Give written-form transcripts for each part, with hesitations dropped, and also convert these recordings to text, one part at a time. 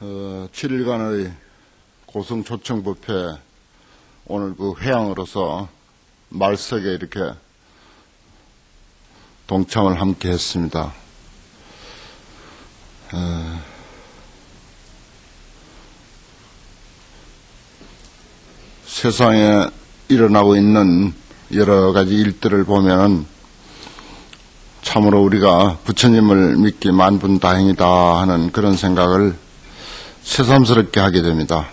7일간의 고성초청법회 오늘 그 회항으로서 말석에 이렇게 동참을 함께 했습니다. 세상에 일어나고 있는 여러 가지 일들을 보면 참으로 우리가 부처님을 믿기 만분다행이다 하는 그런 생각을 새삼스럽게 하게 됩니다.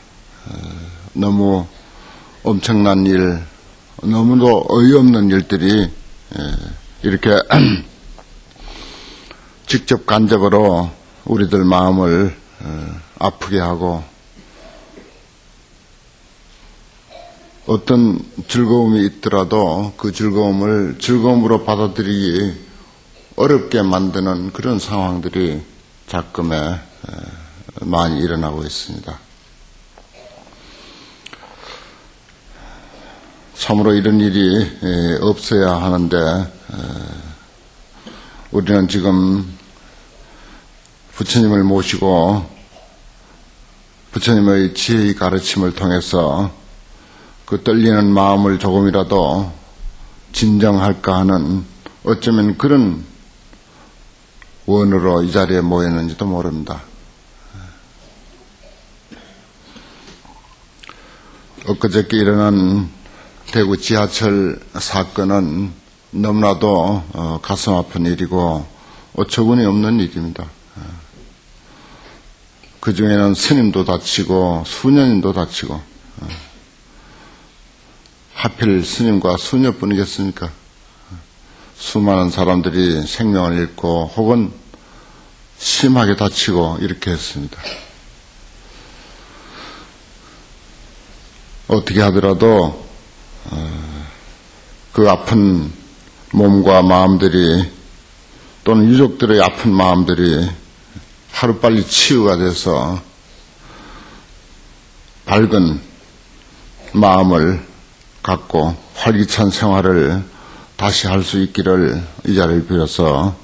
너무 엄청난 일, 너무도 어이없는 일들이 이렇게 직접 간접으로 우리들 마음을 아프게 하고 어떤 즐거움이 있더라도 그 즐거움을 즐거움으로 받아들이기 어렵게 만드는 그런 상황들이 자금에 많이 일어나고 있습니다. 참으로 이런 일이 없어야 하는데 우리는 지금 부처님을 모시고 부처님의 지혜의 가르침을 통해서 그 떨리는 마음을 조금이라도 진정할까 하는 어쩌면 그런 원으로 이 자리에 모였는지도 모릅니다. 엊그저께 일어난 대구 지하철 사건은 너무나도 가슴 아픈 일이고 어처구니 없는 일입니다. 그 중에는 스님도 다치고 수녀님도 다치고 하필 스님과 수녀뿐이겠습니까? 수많은 사람들이 생명을 잃고 혹은 심하게 다치고 이렇게 했습니다. 어떻게 하더라도 그 아픈 몸과 마음들이 또는 유족들의 아픈 마음들이 하루빨리 치유가 돼서 밝은 마음을 갖고 활기찬 생활을 다시 할 수 있기를 이 자리를 빌어서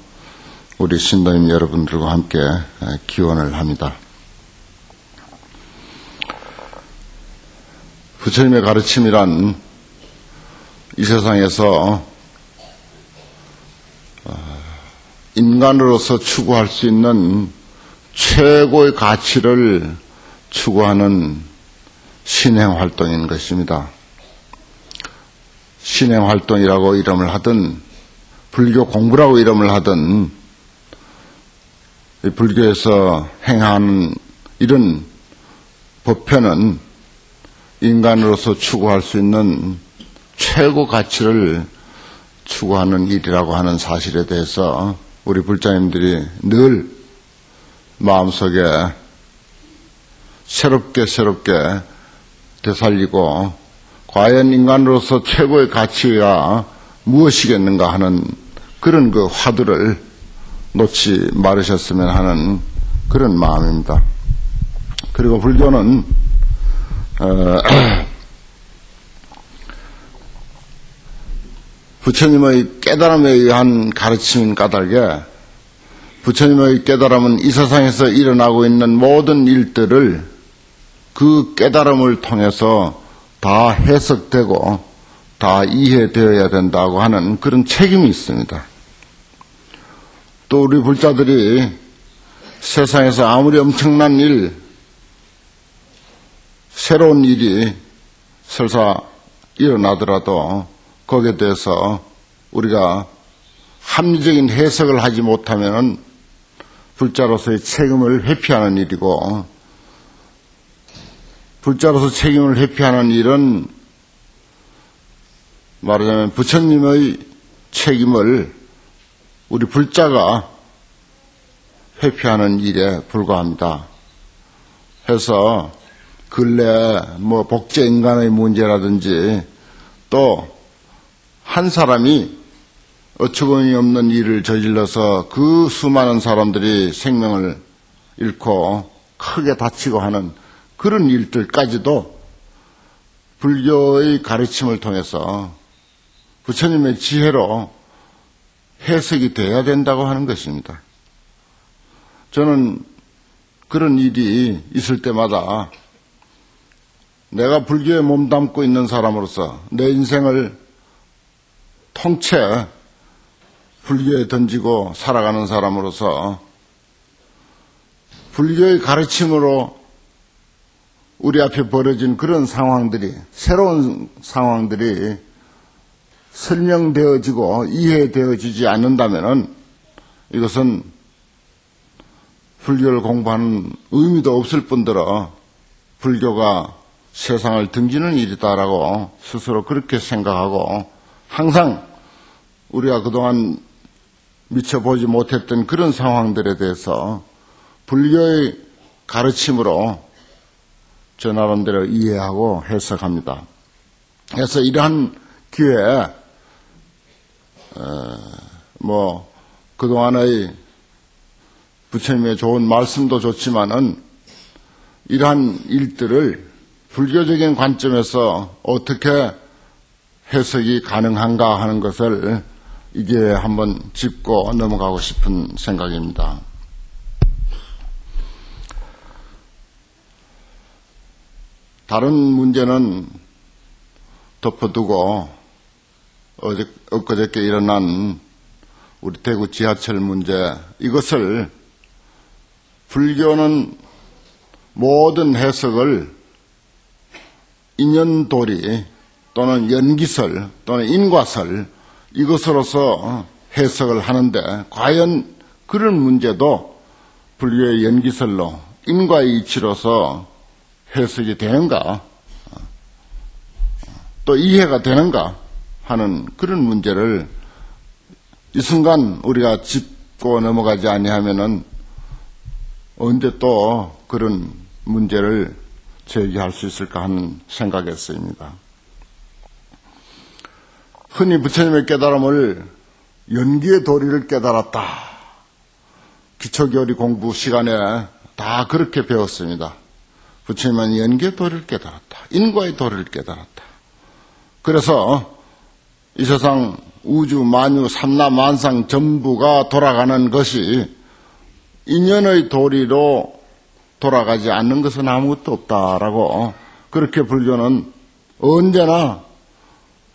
우리 신도님 여러분들과 함께 기원을 합니다. 부처님의 가르침이란 이 세상에서 인간으로서 추구할 수 있는 최고의 가치를 추구하는 신행활동인 것입니다. 신행활동이라고 이름을 하든 불교 공부라고 이름을 하든 불교에서 행하는 이런 법회는 인간으로서 추구할 수 있는 최고 가치를 추구하는 일이라고 하는 사실에 대해서 우리 불자님들이 늘 마음속에 새롭게 되살리고 과연 인간으로서 최고의 가치가 무엇이겠는가 하는 그런 그 화두를 놓지 말으셨으면 하는 그런 마음입니다. 그리고 불교는 부처님의 깨달음에 의한 가르침인 까닭에 부처님의 깨달음은 이 세상에서 일어나고 있는 모든 일들을 그 깨달음을 통해서 다 해석되고 다 이해되어야 된다고 하는 그런 책임이 있습니다. 또 우리 불자들이 세상에서 아무리 엄청난 일, 새로운 일이 설사 일어나더라도 거기에 대해서 우리가 합리적인 해석을 하지 못하면 불자로서의 책임을 회피하는 일이고 불자로서 책임을 회피하는 일은 말하자면 부처님의 책임을 우리 불자가 회피하는 일에 불과합니다. 해서 근래 복제 인간의 문제라든지 또 한 사람이 어처구니 없는 일을 저질러서 그 수많은 사람들이 생명을 잃고 크게 다치고 하는 그런 일들까지도 불교의 가르침을 통해서 부처님의 지혜로 해석이 돼야 된다고 하는 것입니다. 저는 그런 일이 있을 때마다 내가 불교에 몸담고 있는 사람으로서 내 인생을 통째 불교에 던지고 살아가는 사람으로서 불교의 가르침으로 우리 앞에 벌어진 그런 상황들이, 새로운 상황들이 설명되어지고 이해되어지지 않는다면 이것은 불교를 공부하는 의미도 없을 뿐더러 불교가 세상을 등지는 일이다라고 스스로 그렇게 생각하고 항상 우리가 그동안 미쳐보지 못했던 그런 상황들에 대해서 불교의 가르침으로 저 나름대로 이해하고 해석합니다. 그래서 이러한 기회에 그동안의 부처님의 좋은 말씀도 좋지만은 이러한 일들을 불교적인 관점에서 어떻게 해석이 가능한가 하는 것을 이게 한번 짚고 넘어가고 싶은 생각입니다. 다른 문제는 덮어두고 엊그저께 일어난 우리 대구 지하철 문제, 이것을 불교는 모든 해석을 인연도리 또는 연기설 또는 인과설 이것으로서 해석을 하는데 과연 그런 문제도 불교의 연기설로 인과의 이치로서 해석이 되는가 또 이해가 되는가 하는 그런 문제를 이 순간 우리가 짚고 넘어가지 아니하면은 언제 또 그런 문제를 제기할 수 있을까 하는 생각이었습니다. 흔히 부처님의 깨달음을 연기의 도리를 깨달았다. 기초교리 공부 시간에 다 그렇게 배웠습니다. 부처님은 연기의 도리를 깨달았다. 인과의 도리를 깨달았다. 그래서 이 세상 우주, 만유, 삼라만상 전부가 돌아가는 것이 인연의 도리로 돌아가지 않는 것은 아무것도 없다라고 그렇게 불교는 언제나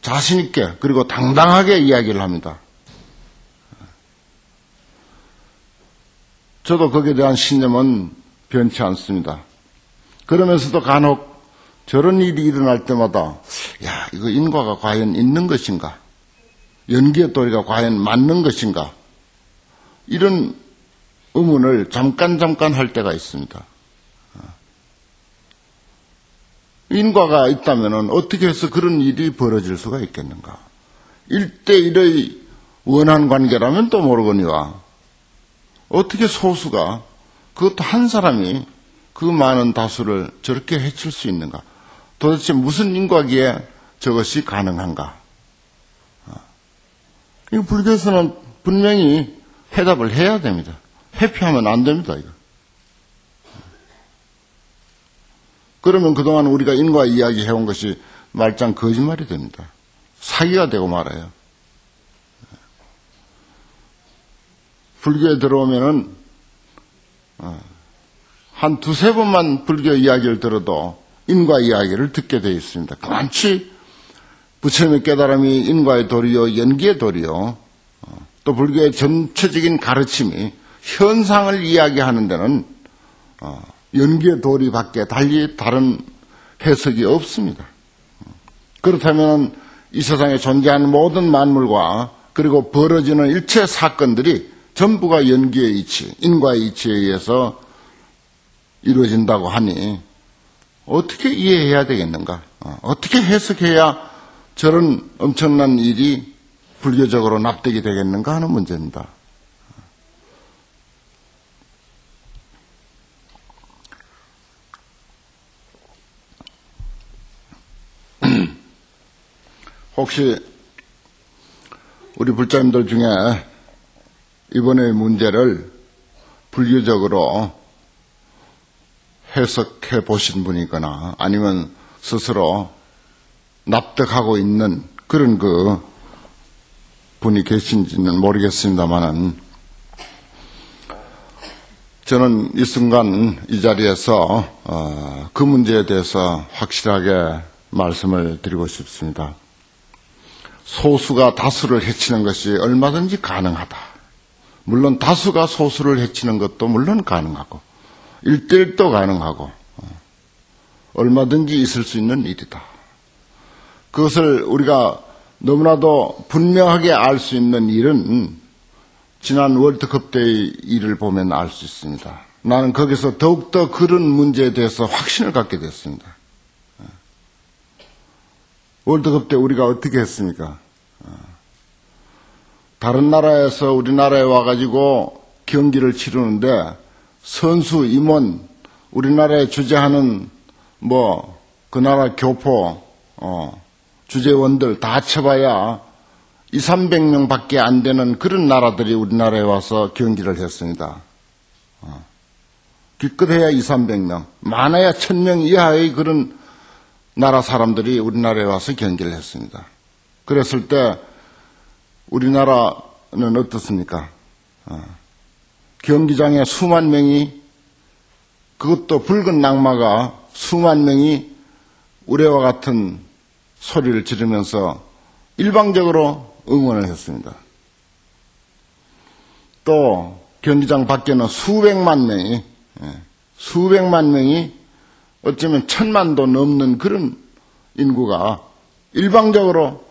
자신 있게 그리고 당당하게 이야기를 합니다. 저도 거기에 대한 신념은 변치 않습니다. 그러면서도 간혹 저런 일이 일어날 때마다 이거 인과가 과연 있는 것인가? 연기의 도리가 과연 맞는 것인가? 이런 의문을 잠깐 할 때가 있습니다. 인과가 있다면 어떻게 해서 그런 일이 벌어질 수가 있겠는가? 1대1의 원한 관계라면 또 모르거니와 어떻게 소수가 그것도 한 사람이 그 많은 다수를 저렇게 해칠 수 있는가? 도대체 무슨 인과기에 저것이 가능한가? 이 불교에서는 분명히 해답을 해야 됩니다. 회피하면 안 됩니다. 이거. 그러면 그동안 우리가 인과 이야기 해온 것이 말짱 거짓말이 됩니다. 사기가 되고 말아요. 불교에 들어오면은 한 두세 번만 불교 이야기를 들어도 인과 이야기를 듣게 되어 있습니다. 그만치 부처님의 깨달음이 인과의 도리요, 연기의 도리요, 또 불교의 전체적인 가르침이 현상을 이야기하는 데는 연기의 도리밖에 달리 다른 해석이 없습니다. 그렇다면 이 세상에 존재하는 모든 만물과 그리고 벌어지는 일체 사건들이 전부가 연기의 이치, 인과의 이치에 의해서 이루어진다고 하니 어떻게 이해해야 되겠는가? 어떻게 해석해야 저런 엄청난 일이 불교적으로 납득이 되겠는가 하는 문제입니다. 혹시 우리 불자님들 중에 이번의 문제를 불교적으로 해석해 보신 분이거나 아니면 스스로 납득하고 있는 그런 그 분이 계신지는 모르겠습니다만은 저는 이 순간 이 자리에서 그 문제에 대해서 확실하게 말씀을 드리고 싶습니다. 소수가 다수를 해치는 것이 얼마든지 가능하다. 물론 다수가 소수를 해치는 것도 물론 가능하고 1대1도 가능하고 얼마든지 있을 수 있는 일이다. 그것을 우리가 너무나도 분명하게 알 수 있는 일은 지난 월드컵 때의 일을 보면 알 수 있습니다. 나는 거기서 더욱더 그런 문제에 대해서 확신을 갖게 됐습니다. 월드컵 때 우리가 어떻게 했습니까? 다른 나라에서 우리나라에 와가지고 경기를 치르는데 선수, 임원, 우리나라에 주재하는 그 나라 교포, 주재원들 다 합쳐봐야 200~300명 밖에 안 되는 그런 나라들이 우리나라에 와서 경기를 했습니다. 기껏해야 200~300명, 많아야 1000명 이하의 그런 나라 사람들이 우리나라에 와서 경기를 했습니다. 그랬을 때 우리나라는 어떻습니까? 경기장에 수만 명이, 그것도 붉은 낙마가 수만 명이 우레와 같은 소리를 지르면서 일방적으로 응원을 했습니다. 또 경기장 밖에는 수백만 명이 어쩌면 1000만도 넘는 그런 인구가 일방적으로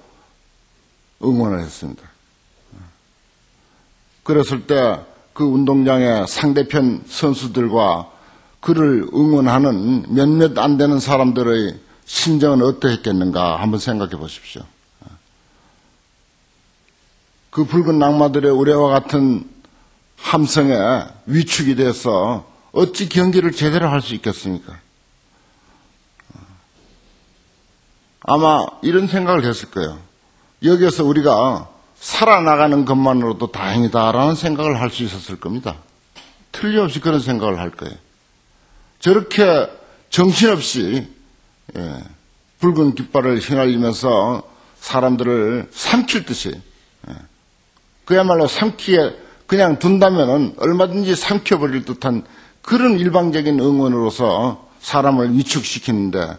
응원을 했습니다. 그랬을 때 그 운동장에 상대편 선수들과 그를 응원하는 몇몇 안 되는 사람들의 심정은 어떠했겠는가 한번 생각해 보십시오. 그 붉은 낙마들의 우레와 같은 함성에 위축이 돼서 어찌 경기를 제대로 할 수 있겠습니까? 아마 이런 생각을 했을 거예요. 여기에서 우리가 살아나가는 것만으로도 다행이다라는 생각을 할 수 있었을 겁니다. 틀림없이 그런 생각을 할 거예요. 저렇게 정신없이 붉은 깃발을 휘날리면서 사람들을 삼킬 듯이 그야말로 삼키게 그냥 둔다면은 얼마든지 삼켜버릴 듯한 그런 일방적인 응원으로서 사람을 위축시키는데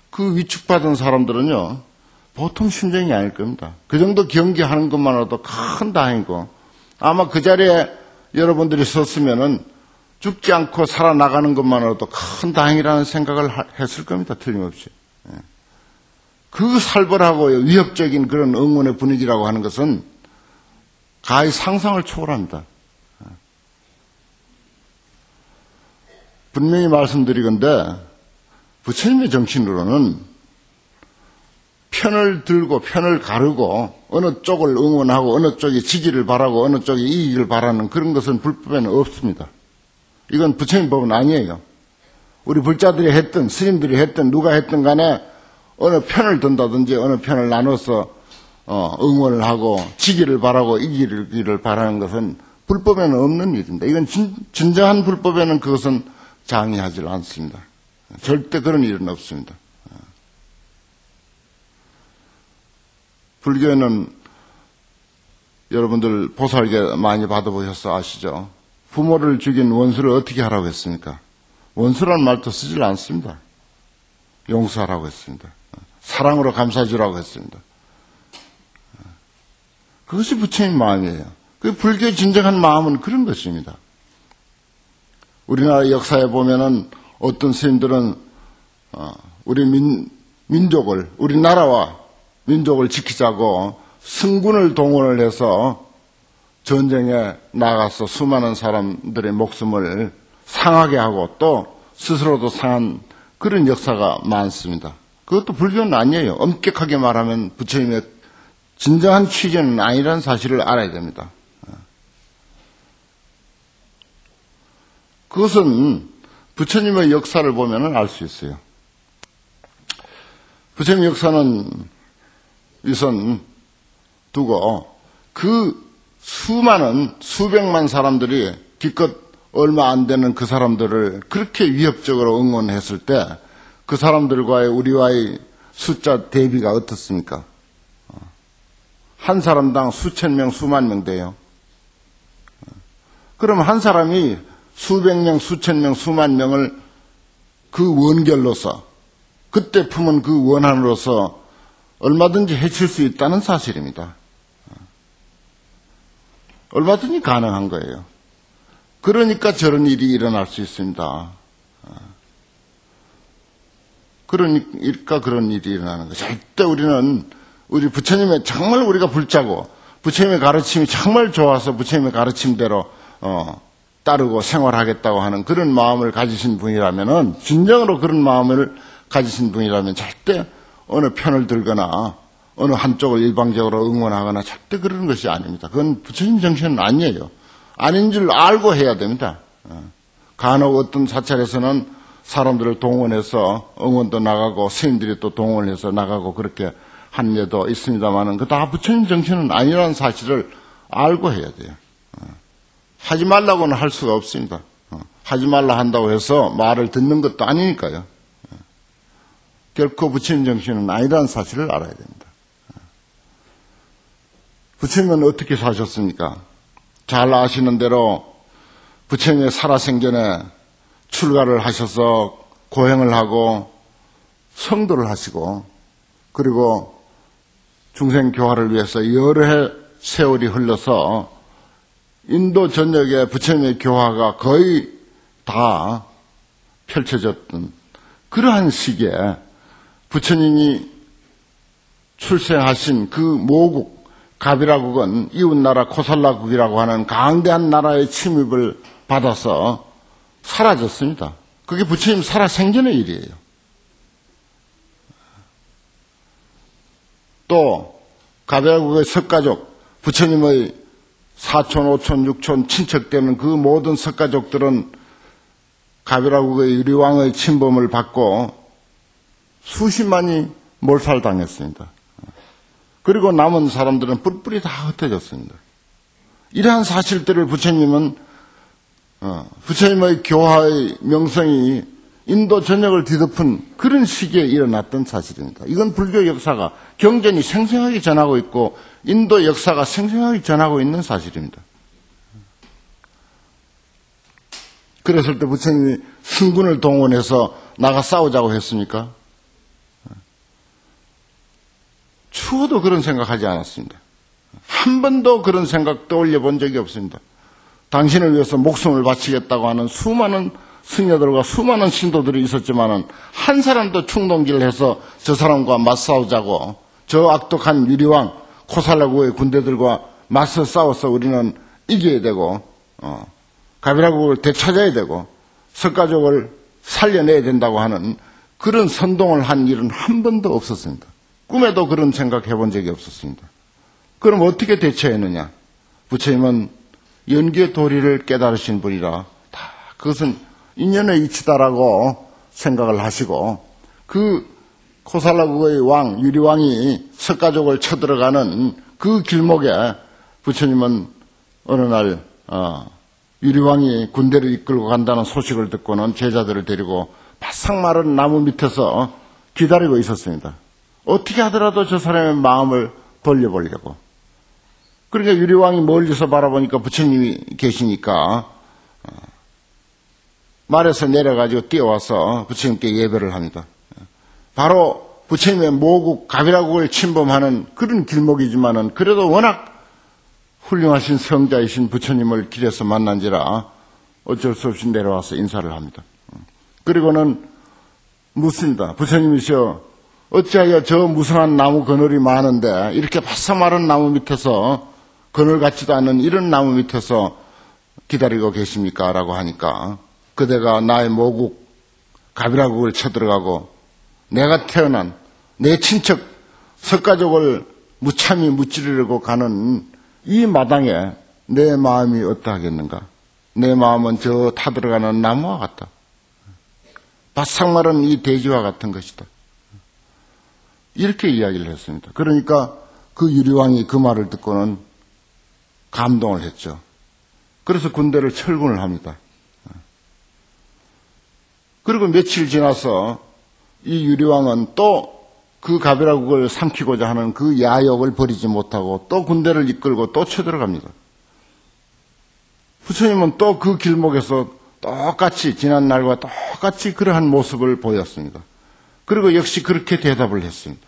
그 위축받은 사람들은요 보통 심정이 아닐 겁니다. 그 정도 경기하는 것만으로도 큰 다행이고 아마 그 자리에 여러분들이 섰으면은 죽지 않고 살아나가는 것만으로도 큰 다행이라는 생각을 했을 겁니다. 틀림없이. 그 살벌하고 위협적인 그런 응원의 분위기라고 하는 것은 가히 상상을 초월합니다. 분명히 말씀드리건대 부처님의 정신으로는 편을 들고 편을 가르고 어느 쪽을 응원하고 어느 쪽이 지기를 바라고 어느 쪽이 이기기를 바라는 그런 것은 불법에는 없습니다. 이건 부처님 법은 아니에요. 우리 불자들이 했든 스님들이 했든 누가 했든 간에 어느 편을 든다든지 어느 편을 나눠서 응원을 하고 지기를 바라고 이기기를 바라는 것은 불법에는 없는 일입니다. 이건 진정한 불법에는 그것은 장애하지 않습니다. 절대 그런 일은 없습니다. 불교에는 여러분들 보살계 많이 받아보셔서 아시죠? 부모를 죽인 원수를 어떻게 하라고 했습니까? 원수라는 말도 쓰질 않습니다. 용서하라고 했습니다. 사랑으로 감싸주라고 했습니다. 그것이 부처님 마음이에요. 그 불교의 진정한 마음은 그런 것입니다. 우리나라 역사에 보면은 어떤 스님들은 우리 민족을, 우리나라와 민족을 지키자고 승군을 동원을 해서 전쟁에 나가서 수많은 사람들의 목숨을 상하게 하고 또 스스로도 상한 그런 역사가 많습니다. 그것도 불교는 아니에요. 엄격하게 말하면 부처님의 진정한 취지는 아니라는 사실을 알아야 됩니다. 그것은 부처님의 역사를 보면 알 수 있어요. 부처님 역사는 우선 두고 그 수많은 수백만 사람들이 기껏 얼마 안 되는 그 사람들을 그렇게 위협적으로 응원했을 때 그 사람들과의 우리와의 숫자 대비가 어떻습니까? 한 사람당 수천 명, 수만 명 돼요. 그럼 한 사람이 수백 명, 수천 명, 수만 명을 그 원결로서 그때 품은 그 원한으로서 얼마든지 해칠 수 있다는 사실입니다. 얼마든지 가능한 거예요. 그러니까 저런 일이 일어날 수 있습니다. 그러니까 그런 일이 일어나는 거예요. 절대 우리는 우리 부처님의 정말 우리가 붙잡고 부처님의 가르침이 정말 좋아서 부처님의 가르침대로 따르고 생활하겠다고 하는 그런 마음을 가지신 분이라면은, 진정으로 그런 마음을 가지신 분이라면 절대 어느 편을 들거나 어느 한쪽을 일방적으로 응원하거나 절대 그러는 것이 아닙니다. 그건 부처님 정신은 아니에요. 아닌 줄 알고 해야 됩니다. 간혹 어떤 사찰에서는 사람들을 동원해서 응원도 나가고 스님들이 또 동원해서 나가고 그렇게 한 예도 있습니다만은 그 다 부처님 정신은 아니라는 사실을 알고 해야 돼요. 하지 말라고는 할 수가 없습니다. 하지 말라 한다고 해서 말을 듣는 것도 아니니까요. 결코 부처님 정신은 아니라는 사실을 알아야 됩니다. 부처님은 어떻게 사셨습니까? 잘 아시는 대로 부처님의 살아생전에 출가를 하셔서 고행을 하고 성도를 하시고 그리고 중생교화를 위해서 여러 해 세월이 흘러서 인도 전역에 부처님의 교화가 거의 다 펼쳐졌던 그러한 시기에 부처님이 출생하신 그 모국 가비라국은 이웃나라 코살라국이라고 하는 강대한 나라의 침입을 받아서 사라졌습니다. 그게 부처님 살아생전의 일이에요. 또 가비라국의 석가족, 부처님의 사촌, 오촌, 육촌, 친척되는 그 모든 석가족들은 가비라국의 유리왕의 침범을 받고 수십만이 몰살당했습니다. 그리고 남은 사람들은 뿔뿔이 다 흩어졌습니다. 이러한 사실들을 부처님은 부처님의 교화의 명성이 인도 전역을 뒤덮은 그런 시기에 일어났던 사실입니다. 이건 불교 역사가 경전이 생생하게 전하고 있고 인도 역사가 생생하게 전하고 있는 사실입니다. 그랬을 때 부처님이 승군을 동원해서 나가 싸우자고 했습니까? 추워도 그런 생각하지 않았습니다. 한 번도 그런 생각 떠올려 본 적이 없습니다. 당신을 위해서 목숨을 바치겠다고 하는 수많은 승려들과 수많은 신도들이 있었지만은 한 사람도 충동기를 해서 저 사람과 맞싸우자고, 저 악독한 유리왕 코살라국의 군대들과 맞서 싸워서 우리는 이겨야 되고 가비라국을 되찾아야 되고 석가족을 살려내야 된다고 하는 그런 선동을 한 일은 한 번도 없었습니다. 꿈에도 그런 생각해 본 적이 없었습니다. 그럼 어떻게 대처했느냐? 부처님은 연기의 도리를 깨달으신 분이라 다 그것은 인연의 이치다라고 생각을 하시고, 그 코살라국의 왕 유리왕이 석가족을 쳐들어가는 그 길목에 부처님은 어느 날 유리왕이 군대를 이끌고 간다는 소식을 듣고는 제자들을 데리고 바싹 마른 나무 밑에서 기다리고 있었습니다. 어떻게 하더라도 저 사람의 마음을 돌려보려고. 그러니까 유리왕이 멀리서 바라보니까 부처님이 계시니까 말에서 내려가지고 뛰어와서 부처님께 예배를 합니다. 바로 부처님의 모국 가비라국을 침범하는 그런 길목이지만은 그래도 워낙 훌륭하신 성자이신 부처님을 길에서 만난지라 어쩔 수 없이 내려와서 인사를 합니다. 그리고는 묻습니다. 부처님이시여, 어찌하여 저 무성한 나무 그늘이 많은데 이렇게 바싹 마른 나무 밑에서, 그늘 같지도 않은 이런 나무 밑에서 기다리고 계십니까? 라고 하니까 그대가 나의 모국 가비라국을 쳐들어가고 내가 태어난 내 친척 석가족을 무참히 무찌르려고 가는 이 마당에 내 마음이 어떠하겠는가? 내 마음은 저 타들어가는 나무와 같다. 바싹 마른 이 대지와 같은 것이다. 이렇게 이야기를 했습니다. 그러니까 그 유리왕이 그 말을 듣고는 감동을 했죠. 그래서 군대를 철군을 합니다. 그리고 며칠 지나서 이 유리왕은 또 그 가비라국을 삼키고자 하는 그 야욕을 버리지 못하고 또 군대를 이끌고 또 쳐들어갑니다. 부처님은 또 그 길목에서 똑같이 지난 날과 똑같이 그러한 모습을 보였습니다. 그리고 역시 그렇게 대답을 했습니다.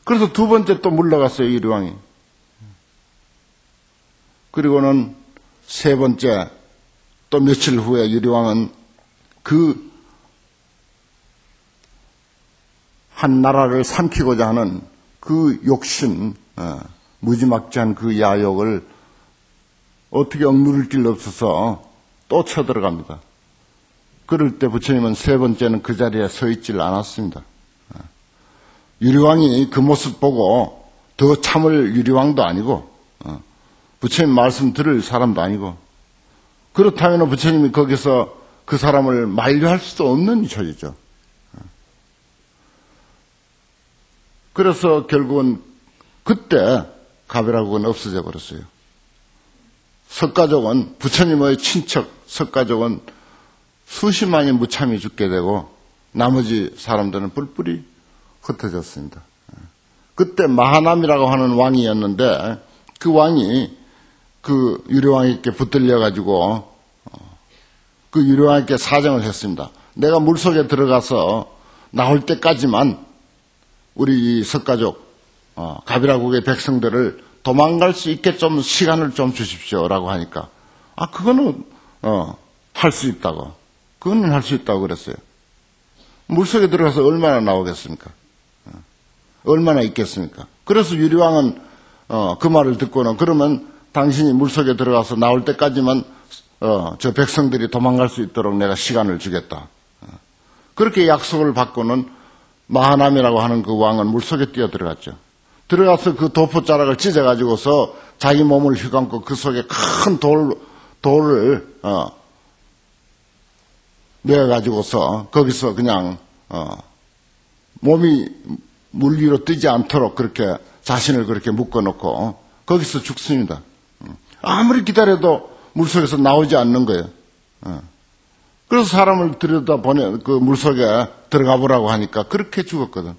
그래서 두 번째 또 물러갔어요, 유리왕이. 그리고는 세 번째 또 며칠 후에 유리왕은 그 한 나라를 삼키고자 하는 그 욕심, 무지막지한 그 야욕을 어떻게 억누를 길 없어서 또 쳐들어갑니다. 그럴 때 부처님은 세 번째는 그 자리에 서 있질 않았습니다. 유리왕이 그 모습 보고 더 참을 유리왕도 아니고 부처님 말씀 들을 사람도 아니고, 그렇다면 부처님이 거기서 그 사람을 만류할 수도 없는 처지죠. 그래서 결국은 그때 가베라국은 없어져 버렸어요. 석가족은, 부처님의 친척 석가족은 수십만이 무참히 죽게 되고 나머지 사람들은 뿔뿔이 흩어졌습니다. 그때 마하남이라고 하는 왕이었는데 그 왕이 그 유리왕에게 붙들려 가지고 그 유리왕에게 사정을 했습니다. 내가 물속에 들어가서 나올 때까지만 우리 석가족 가비라국의 백성들을 도망갈 수 있게 좀 시간을 좀 주십시오라고 하니까 그거는 할 수 있다고. 그거는 할 수 있다고 그랬어요. 물속에 들어가서 얼마나 나오겠습니까? 얼마나 있겠습니까? 그래서 유리왕은 그 말을 듣고는 그러면 당신이 물속에 들어가서 나올 때까지만 저 백성들이 도망갈 수 있도록 내가 시간을 주겠다. 그렇게 약속을 받고는 마하남이라고 하는 그 왕은 물속에 뛰어 들어갔죠. 들어가서 그 도포자락을 찢어가지고서 자기 몸을 휘감고 그 속에 큰 돌을 내어가지고서 거기서 그냥 몸이 물 위로 뜨지 않도록 그렇게 자신을 그렇게 묶어놓고 거기서 죽습니다. 아무리 기다려도 물속에서 나오지 않는 거예요. 그래서 사람을 들여다보내 그 물속에 들어가 보라고 하니까 그렇게 죽었거든.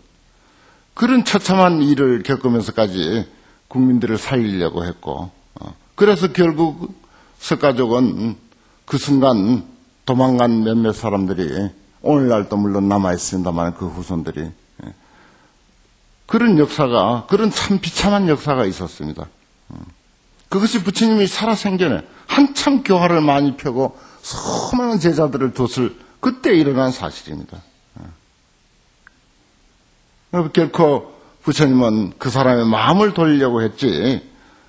그런 처참한 일을 겪으면서까지 국민들을 살리려고 했고, 그래서 결국 석가족은 그 순간 도망간 몇몇 사람들이 오늘날도 물론 남아있습니다만 그 후손들이 그런 역사가, 그런 참 비참한 역사가 있었습니다. 그것이 부처님이 살아생전에 한참 교화를 많이 펴고 수많은 제자들을 뒀을 그때 일어난 사실입니다. 결코 부처님은 그 사람의 마음을 돌리려고 했지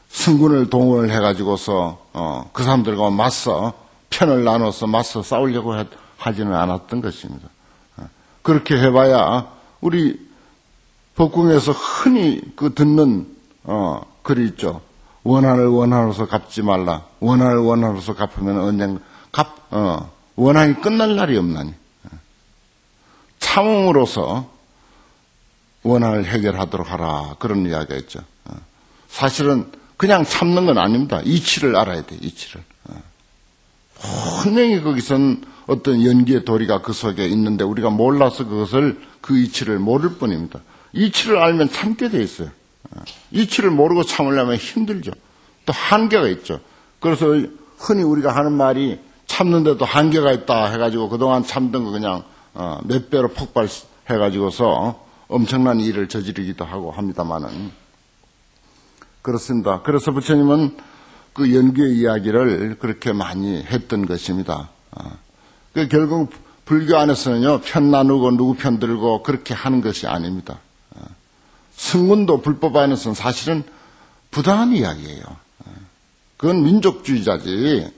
승군을 동원을 해가지고서 그 사람들과 맞서 편을 나눠서 맞서 싸우려고 하지는 않았던 것입니다. 그렇게 해봐야 우리 법궁에서 흔히 그 듣는 글이 있죠. 원한을 원한으로서 갚지 말라. 원한을 원한으로서 갚으면 언젠가 원한이 끝날 날이 없나니. 참음으로서 원한을 해결하도록 하라. 그런 이야기가 있죠. 사실은 그냥 참는 건 아닙니다. 이치를 알아야 돼, 이치를. 분명히 거기선 어떤 연기의 도리가 그 속에 있는데 우리가 몰라서 그것을 그 이치를 모를 뿐입니다. 이치를 알면 참게 돼 있어요. 이치를 모르고 참으려면 힘들죠. 또 한계가 있죠. 그래서 흔히 우리가 하는 말이 참는데도 한계가 있다 해가지고 그동안 참던 거 그냥 몇 배로 폭발해가지고서 엄청난 일을 저지르기도 하고 합니다만은 그렇습니다. 그래서 부처님은 그 연기의 이야기를 그렇게 많이 했던 것입니다. 결국 불교 안에서는요, 편 나누고 누구 편 들고 그렇게 하는 것이 아닙니다. 승군도 불법 안에서는 사실은 부당한 이야기예요. 그건 민족주의자지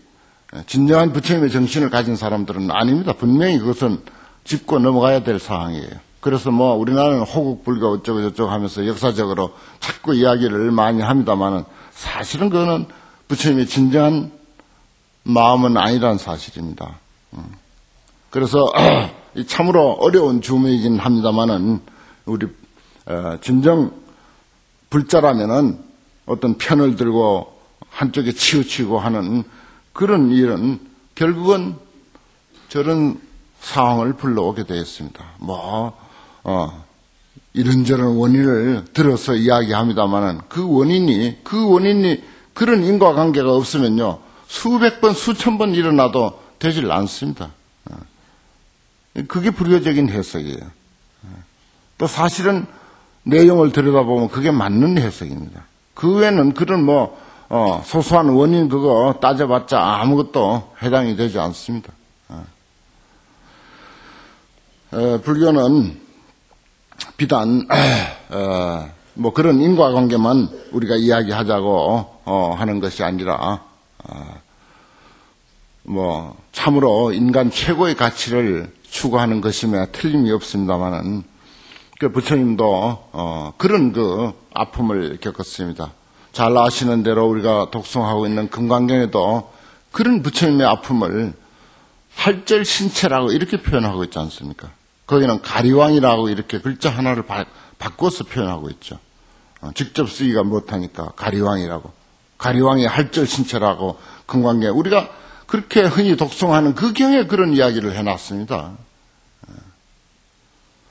진정한 부처님의 정신을 가진 사람들은 아닙니다. 분명히 그것은 짚고 넘어가야 될 사항이에요. 그래서 우리나라는 호국 불교 어쩌고 저쩌고 하면서 역사적으로 자꾸 이야기를 많이 합니다만은 사실은 그거는 부처님의 진정한 마음은 아니라는 사실입니다. 그래서 참으로 어려운 주문이긴 합니다만은 우리 진정 불자라면은 어떤 편을 들고 한쪽에 치우치고 하는 그런 일은 결국은 저런 상황을 불러오게 되었습니다. 이런저런 원인을 들어서 이야기합니다만은 그 원인이 그런 인과관계가 없으면요 수백 번 수천 번 일어나도 되질 않습니다. 그게 불교적인 해석이에요. 또 사실은 내용을 들여다보면 그게 맞는 해석입니다. 그 외에는 그런 소소한 원인 그거 따져봤자 아무것도 해당이 되지 않습니다. 불교는 비단 그런 인과관계만 우리가 이야기하자고 하는 것이 아니라 참으로 인간 최고의 가치를 추구하는 것임에 틀림이 없습니다만은 그 부처님도 그런 그 아픔을 겪었습니다. 잘 아시는 대로 우리가 독송하고 있는 금강경에도 그런 부처님의 아픔을 할절신체라고 이렇게 표현하고 있지 않습니까? 거기는 가리왕이라고 이렇게 글자 하나를 바꿔서 표현하고 있죠. 직접 쓰기가 못하니까 가리왕이라고. 가리왕의 할절신체라고 금강경 우리가 그렇게 흔히 독송하는 그 경에 그런 이야기를 해놨습니다.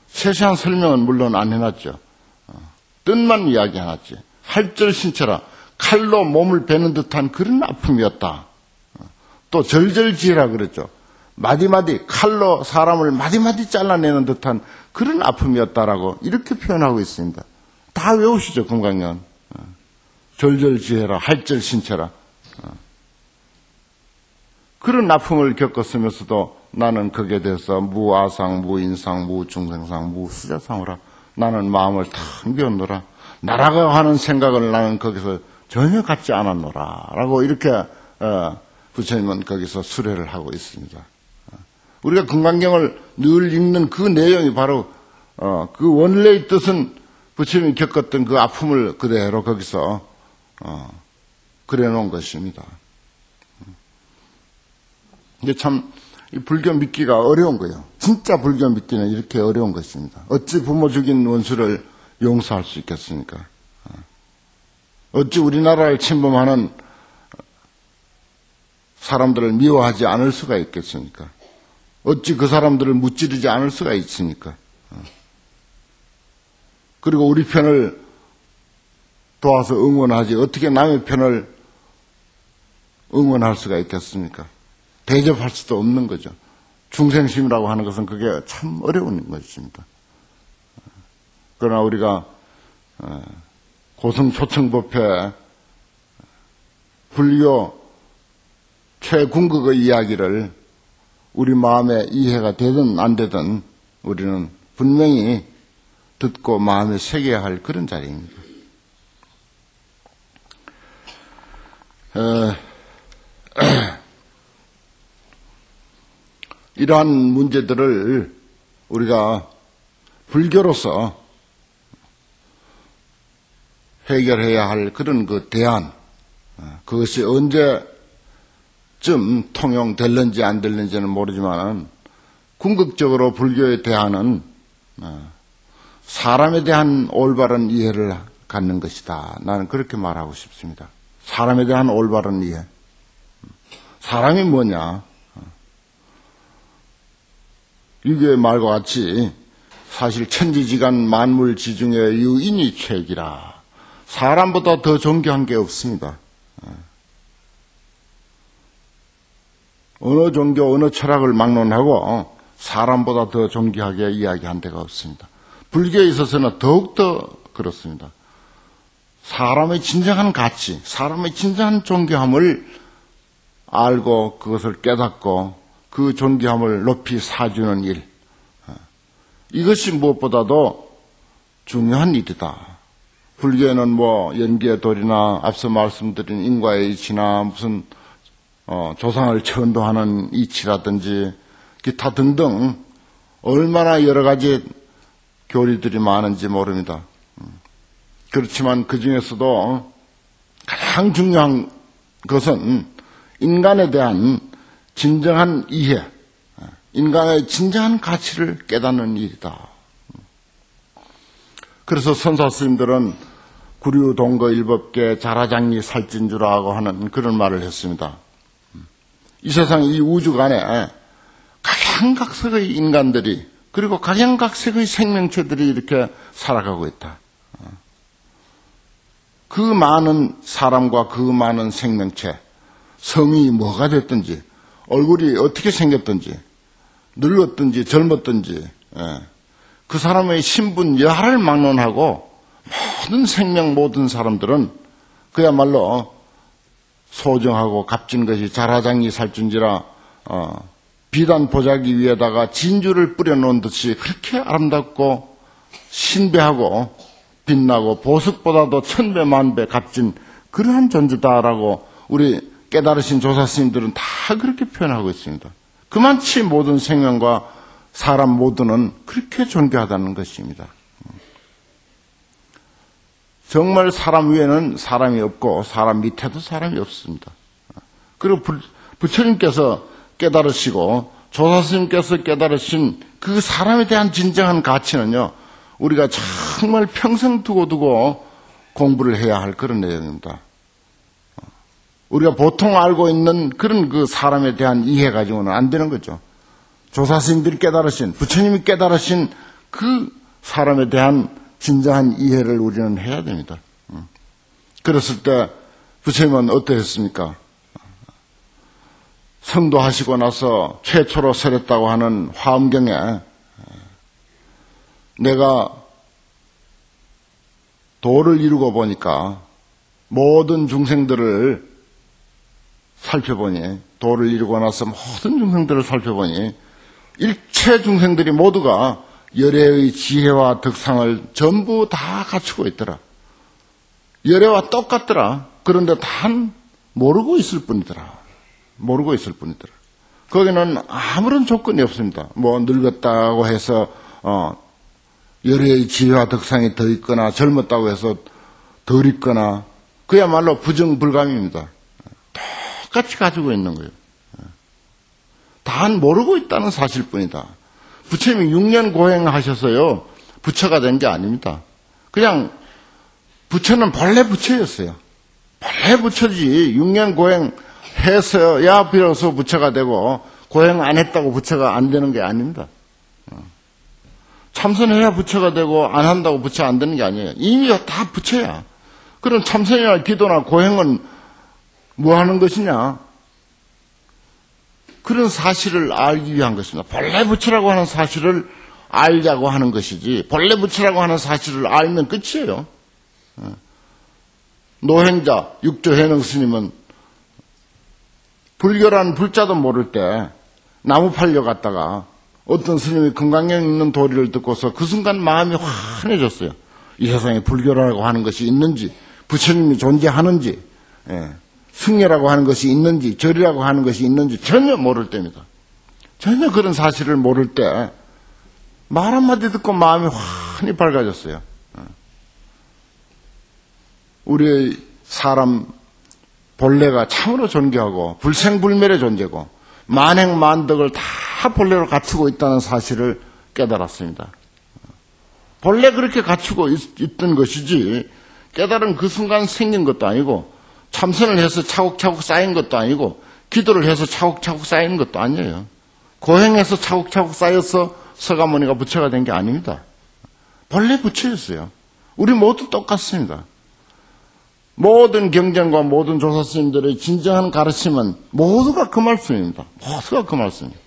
세세한 설명은 물론 안 해놨죠. 뜻만 이야기해놨지. 할절신체라 칼로 몸을 베는 듯한 그런 아픔이었다. 또 절절지혜라 그랬죠. 마디마디 칼로 사람을 마디마디 잘라내는 듯한 그런 아픔이었다라고 이렇게 표현하고 있습니다. 다 외우시죠, 금강경. 절절지혜라, 할절신체라. 그런 아픔을 겪었으면서도 나는 거기에 대해서 무아상, 무인상, 무중생상, 무수자상으로 나는 마음을 탁 비웠노라. 나라고 하는 생각을 나는 거기서 전혀 갖지 않았노라. 라고 이렇게 부처님은 거기서 수례를 하고 있습니다. 우리가 금강경을 늘 읽는 그 내용이 바로 그 원래의 뜻은 부처님이 겪었던 그 아픔을 그대로 거기서 그려놓은 것입니다. 이게 참 불교 믿기가 어려운 거예요. 진짜 불교 믿기는 이렇게 어려운 것입니다. 어찌 부모 죽인 원수를 용서할 수 있겠습니까? 어찌 우리나라를 침범하는 사람들을 미워하지 않을 수가 있겠습니까? 어찌 그 사람들을 무찌르지 않을 수가 있습니까? 그리고 우리 편을 도와서 응원하지 어떻게 남의 편을 응원할 수가 있겠습니까? 대접할 수도 없는 거죠. 중생심이라고 하는 것은 그게 참 어려운 것입니다. 그러나 우리가 고성초청법회 불교 최궁극의 이야기를 우리 마음에 이해가 되든 안 되든 우리는 분명히 듣고 마음에 새겨야 할 그런 자리입니다. 이러한 문제들을 우리가 불교로서 해결해야 할 그런 그 대안, 그것이 언제쯤 통용될는지 안 될는지는 모르지만 궁극적으로 불교의 대안은 사람에 대한 올바른 이해를 갖는 것이다. 나는 그렇게 말하고 싶습니다. 사람에 대한 올바른 이해. 사람이 뭐냐? 유교의 말과 같이 사실 천지지간 만물지중의 유인이 최기라. 사람보다 더 존귀한 게 없습니다. 어느 종교, 어느 철학을 막론하고 사람보다 더 존귀하게 이야기한 데가 없습니다. 불교에 있어서는 더욱더 그렇습니다. 사람의 진정한 가치, 사람의 진정한 존귀함을 알고 그것을 깨닫고 그 존귀함을 높이 사주는 일. 이것이 무엇보다도 중요한 일이다. 불교에는 연기의 도리나 앞서 말씀드린 인과의 이치나 무슨 조상을 천도하는 이치라든지 기타 등등 얼마나 여러 가지 교리들이 많은지 모릅니다. 그렇지만 그 중에서도 가장 중요한 것은 인간에 대한 진정한 이해, 인간의 진정한 가치를 깨닫는 일이다. 그래서 선사 스님들은 구류동거 일법계 자라장리 살진주라고 하는 그런 말을 했습니다. 이 세상 이 우주간에 각양각색의 인간들이 그리고 각양각색의 생명체들이 이렇게 살아가고 있다. 그 많은 사람과 그 많은 생명체, 성이 뭐가 됐든지 얼굴이 어떻게 생겼든지, 늙었든지 젊었든지, 그 사람의 신분 여하를 막론하고 모든 생명 모든 사람들은 그야말로 소중하고 값진 것이 자라장이 살준지라 비단 보자기 위에다가 진주를 뿌려놓은 듯이 그렇게 아름답고 신비하고 빛나고 보석보다도 천배 만배 값진 그러한 존재다라고 우리 깨달으신 조사 스님들은 다 그렇게 표현하고 있습니다. 그만치 모든 생명과 사람 모두는 그렇게 존귀하다는 것입니다. 정말 사람 위에는 사람이 없고 사람 밑에도 사람이 없습니다. 그리고 부처님께서 깨달으시고 조사 스님께서 깨달으신 그 사람에 대한 진정한 가치는요, 우리가 정말 평생 두고 공부를 해야 할 그런 내용입니다. 우리가 보통 알고 있는 그런 그 사람에 대한 이해 가지고는 안 되는 거죠. 조사 스님들이 깨달으신, 부처님이 깨달으신 그 사람에 대한 진정한 이해를 우리는 해야 됩니다. 그랬을 때 부처님은 어떠했습니까? 성도하시고 나서 최초로 설했다고 하는 화엄경에 내가 도를 이루고 보니까 모든 중생들을 살펴보니, 도를 이루고 나서 모든 중생들을 살펴보니 일체 중생들이 모두가 열애의 지혜와 덕상을 전부 다 갖추고 있더라. 열애와 똑같더라. 그런데 단 모르고 있을 뿐이더라. 모르고 있을 뿐이더라. 거기는 아무런 조건이 없습니다. 뭐 늙었다고 해서 열애의 지혜와 덕상이 더 있거나 젊었다고 해서 덜 있거나 그야말로 부정불감입니다. 똑같이 가지고 있는 거예요. 단 모르고 있다는 사실뿐이다. 부처님이 6년 고행하셔서요, 부처가 된 게 아닙니다. 그냥 부처는 본래 부처였어요. 본래 부처지 6년 고행해서야 비로소 부처가 되고 고행 안 했다고 부처가 안 되는 게 아닙니다. 참선해야 부처가 되고 안 한다고 부처 안 되는 게 아니에요. 이미 다 부처야. 그럼 참선이나 기도나 고행은 뭐 하는 것이냐? 그런 사실을 알기 위한 것입니다. 본래 부처라고 하는 사실을 알자고 하는 것이지, 본래 부처라고 하는 사실을 알면 끝이에요. 노행자, 육조해능 스님은 불교라는 불자도 모를 때 나무 팔려 갔다가 어떤 스님이 금강경 읽는 도리를 듣고서 그 순간 마음이 환해졌어요. 이 세상에 불교라고 하는 것이 있는지, 부처님이 존재하는지, 승려라고 하는 것이 있는지, 절이라고 하는 것이 있는지 전혀 모를 때입니다. 전혀 그런 사실을 모를 때 말 한마디 듣고 마음이 환히 밝아졌어요. 우리의 사람 본래가 참으로 존귀하고 불생불멸의 존재고 만행만덕을 다 본래로 갖추고 있다는 사실을 깨달았습니다. 본래 그렇게 갖추고 있던 것이지 깨달은 그 순간 생긴 것도 아니고 참선을 해서 차곡차곡 쌓인 것도 아니고 기도를 해서 차곡차곡 쌓인 것도 아니에요. 고행해서 차곡차곡 쌓여서 서가모니가 부처가 된 게 아닙니다. 본래 부처였어요. 우리 모두 똑같습니다. 모든 경전과 모든 조사 스님들의 진정한 가르침은 모두가 그 말씀입니다. 모두가 그 말씀입니다.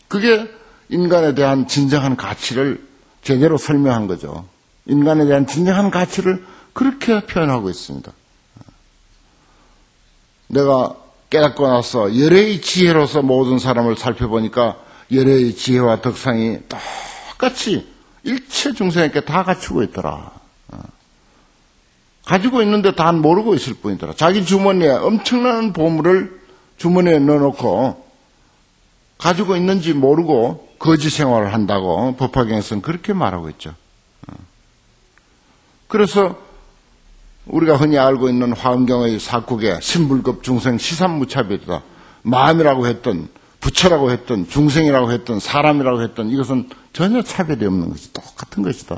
그게 인간에 대한 진정한 가치를 제대로 설명한 거죠. 인간에 대한 진정한 가치를 그렇게 표현하고 있습니다. 내가 깨닫고 나서 열애의 지혜로서 모든 사람을 살펴보니까 열애의 지혜와 덕상이 똑같이 일체 중생에게 다 갖추고 있더라. 가지고 있는데 다 모르고 있을 뿐이더라. 자기 주머니에 엄청난 보물을 주머니에 넣어놓고 가지고 있는지 모르고 거지 생활을 한다고 법화경에서는 그렇게 말하고 있죠. 그래서 우리가 흔히 알고 있는 화엄경의 사국에 신불급 중생 시삼무차별이다. 마음이라고 했던, 부처라고 했던, 중생이라고 했던, 사람이라고 했던 이것은 전혀 차별이 없는 것이 똑같은 것이다.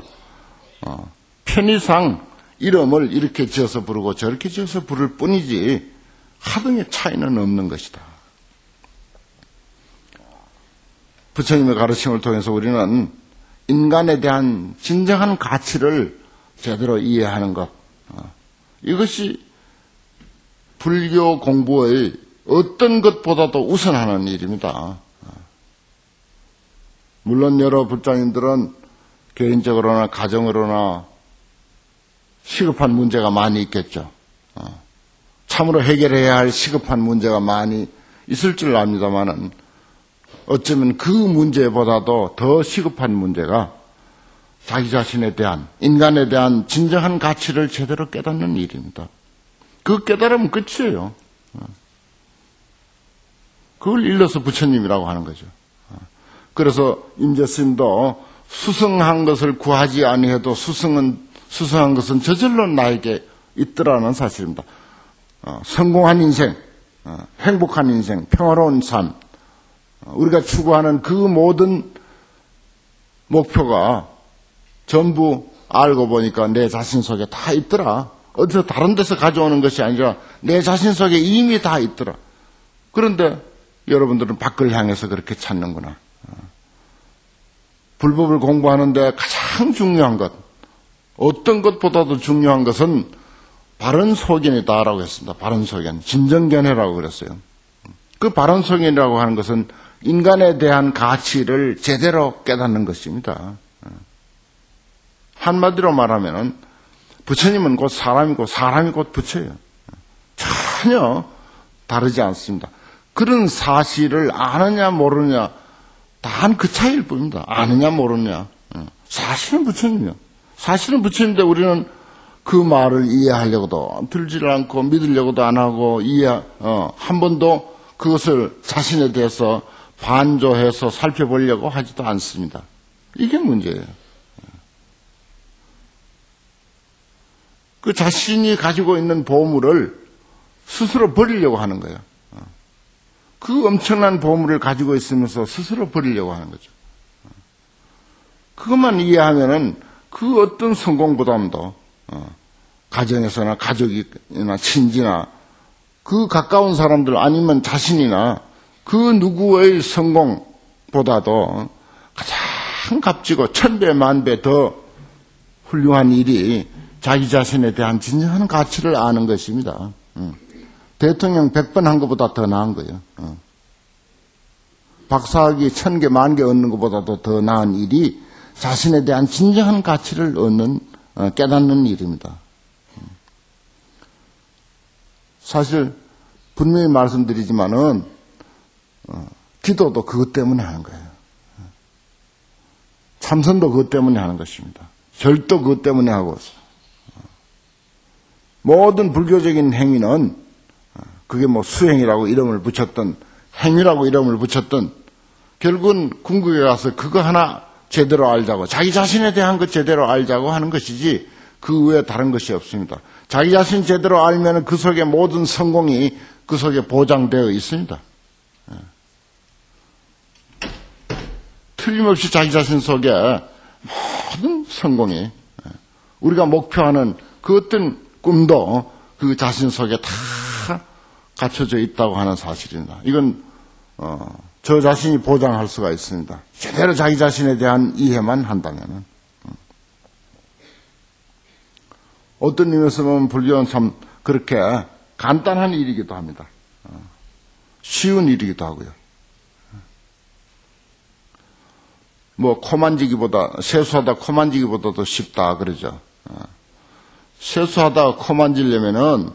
편의상 이름을 이렇게 지어서 부르고 저렇게 지어서 부를 뿐이지 하등의 차이는 없는 것이다. 부처님의 가르침을 통해서 우리는 인간에 대한 진정한 가치를 제대로 이해하는 것, 이것이 불교 공부의 어떤 것보다도 우선하는 일입니다. 물론 여러 불자님들은 개인적으로나 가정으로나 시급한 문제가 많이 있겠죠. 참으로 해결해야 할 시급한 문제가 많이 있을 줄 압니다만은 어쩌면 그 문제보다도 더 시급한 문제가 자기 자신에 대한, 인간에 대한 진정한 가치를 제대로 깨닫는 일입니다. 그 깨달으면 끝이에요. 그걸 일러서 부처님이라고 하는 거죠. 그래서 임재스님도 수승한 것을 구하지 아니해도 수승한 것은 저절로 나에게 있더라는 사실입니다. 성공한 인생, 행복한 인생, 평화로운 삶, 우리가 추구하는 그 모든 목표가 전부 알고 보니까 내 자신 속에 다 있더라. 어디서 다른 데서 가져오는 것이 아니라 내 자신 속에 이미 다 있더라. 그런데 여러분들은 밖을 향해서 그렇게 찾는구나. 불법을 공부하는데 가장 중요한 것, 어떤 것보다도 중요한 것은 바른 소견이다라고 했습니다. 바른 소견, 진정견해라고 그랬어요. 그 바른 소견이라고 하는 것은 인간에 대한 가치를 제대로 깨닫는 것입니다. 한마디로 말하면 부처님은 곧 사람이고 사람이 곧 부처예요. 전혀 다르지 않습니다. 그런 사실을 아느냐 모르느냐 단 그 차이일 뿐입니다. 아느냐 모르느냐. 사실은 부처님이요. 사실은 부처님인데 우리는 그 말을 이해하려고도 들지를 않고 믿으려고도 안 하고 한 번도 그것을 자신에 대해서 반조해서 살펴보려고 하지도 않습니다. 이게 문제예요. 그 자신이 가지고 있는 보물을 스스로 버리려고 하는 거예요. 그 엄청난 보물을 가지고 있으면서 스스로 버리려고 하는 거죠. 그것만 이해하면은 그 어떤 성공보다도 가정에서나 가족이나 친지나 그 가까운 사람들 아니면 자신이나 그 누구의 성공보다도 가장 값지고 천배 만배 더 훌륭한 일이 자기 자신에 대한 진정한 가치를 아는 것입니다. 대통령 100번 한 것보다 더 나은 거예요. 박사학위 1000개, 10,000개 얻는 것보다도 더 나은 일이 자신에 대한 진정한 가치를 얻는, 깨닫는 일입니다. 사실, 분명히 말씀드리지만은, 기도도 그것 때문에 하는 거예요. 참선도 그것 때문에 하는 것입니다. 절도 그것 때문에 하고 있어요. 모든 불교적인 행위는 그게 뭐 수행이라고 이름을 붙였던 행위라고 이름을 붙였던 결국은 궁극에 가서 그거 하나 제대로 알자고 자기 자신에 대한 것 제대로 알자고 하는 것이지 그 외에 다른 것이 없습니다. 자기 자신 제대로 알면 그 속에 모든 성공이 그 속에 보장되어 있습니다. 틀림없이 자기 자신 속에 모든 성공이 우리가 목표하는 그 어떤 꿈도 그 자신 속에 다 갖춰져 있다고 하는 사실입니다. 이건 저 자신이 보장할 수가 있습니다. 제대로 자기 자신에 대한 이해만 한다면. 어떤 의미에서 보면 불교는 참 그렇게 간단한 일이기도 합니다. 쉬운 일이기도 하고요. 뭐 코만지기보다 세수하다 코만지기보다도 쉽다 그러죠. 세수하다 코 만지려면은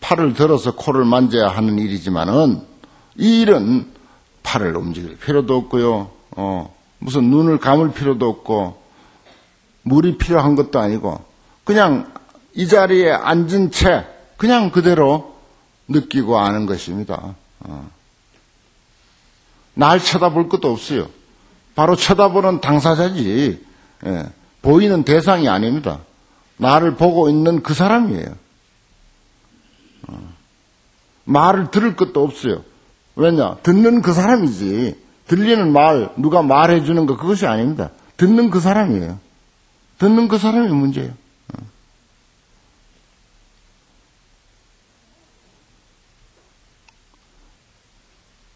팔을 들어서 코를 만져야 하는 일이지만은 이 일은 팔을 움직일 필요도 없고요. 무슨 눈을 감을 필요도 없고 물이 필요한 것도 아니고 그냥 이 자리에 앉은 채 그냥 그대로 느끼고 아는 것입니다. 날 쳐다볼 것도 없어요. 바로 쳐다보는 당사자지 보이는 대상이 아닙니다. 나를 보고 있는 그 사람이에요. 말을 들을 것도 없어요. 왜냐? 듣는 그 사람이지. 들리는 말, 누가 말해주는 거 그것이 아닙니다. 듣는 그 사람이에요. 듣는 그 사람이 문제예요.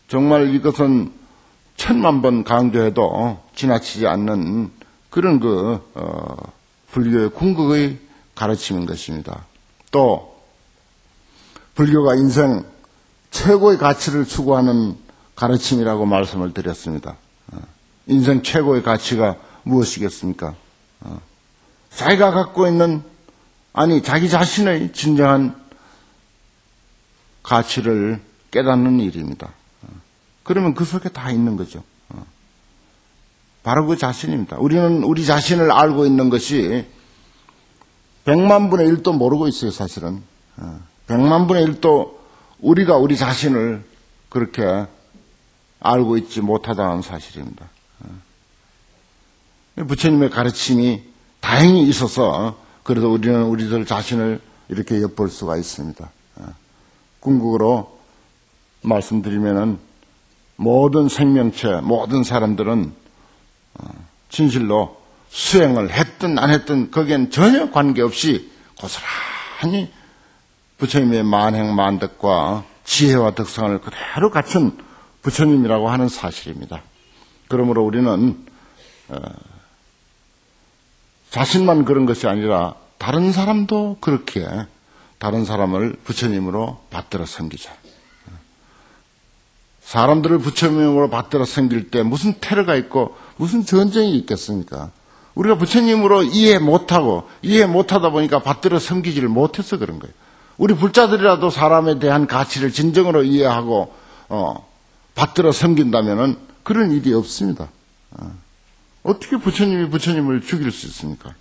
정말 이것은 1000만 번 강조해도 지나치지 않는 그런 불교의 궁극의 가르침인 것입니다. 또 불교가 인생 최고의 가치를 추구하는 가르침이라고 말씀을 드렸습니다. 인생 최고의 가치가 무엇이겠습니까? 자기가 갖고 있는, 자기 자신의 진정한 가치를 깨닫는 일입니다. 그러면 그 속에 다 있는 거죠. 바로 그 자신입니다. 우리는 우리 자신을 알고 있는 것이 100만 분의 1도 모르고 있어요, 사실은. 100만 분의 1도 우리가 우리 자신을 그렇게 알고 있지 못하다는 사실입니다. 부처님의 가르침이 다행히 있어서 그래도 우리는 우리들 자신을 이렇게 엿볼 수가 있습니다. 궁극으로 말씀드리면은 모든 생명체, 모든 사람들은 진실로 수행을 했든 안 했든 거기엔 전혀 관계없이 고스란히 부처님의 만행만덕과 지혜와 덕성을 그대로 갖춘 부처님이라고 하는 사실입니다. 그러므로 우리는 자신만 그런 것이 아니라 다른 사람도 그렇게 다른 사람을 부처님으로 받들어 섬기자. 사람들을 부처님으로 받들어 섬길 때 무슨 테러가 있고 무슨 전쟁이 있겠습니까? 우리가 부처님으로 이해 못하다 보니까 받들어 섬기지를 못해서 그런 거예요. 우리 불자들이라도 사람에 대한 가치를 진정으로 이해하고 받들어 섬긴다면은 그런 일이 없습니다. 어떻게 부처님이 부처님을 죽일 수 있습니까?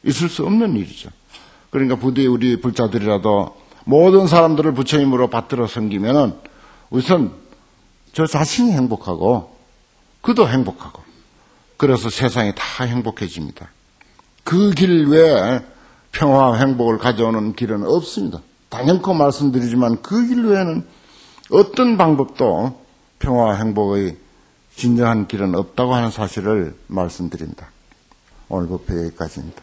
있을 수 없는 일이죠. 그러니까 부디 우리 불자들이라도 모든 사람들을 부처님으로 받들어 섬기면은 우선 저 자신이 행복하고 그도 행복하고 그래서 세상이 다 행복해집니다. 그 길 외에 평화와 행복을 가져오는 길은 없습니다. 단연코 말씀드리지만 그 길 외에는 어떤 방법도 평화와 행복의 진정한 길은 없다고 하는 사실을 말씀드립니다. 오늘 법회 여기까지입니다.